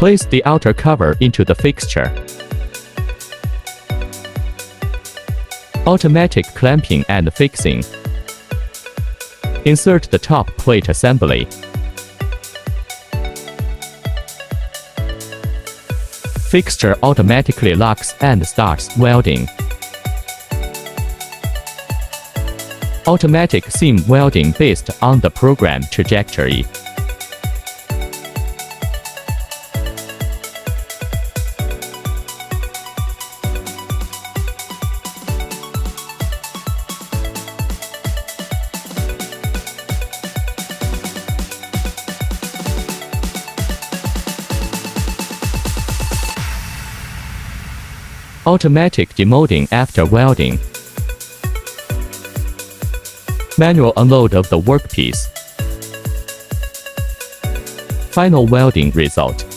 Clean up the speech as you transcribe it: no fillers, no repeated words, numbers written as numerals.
Place the outer cover into the fixture. Automatic clamping and fixing. Insert the top plate assembly. Fixture automatically locks and starts welding. Automatic seam welding based on the program trajectory. Automatic demolding after welding. Manual unload of the workpiece. Final welding result.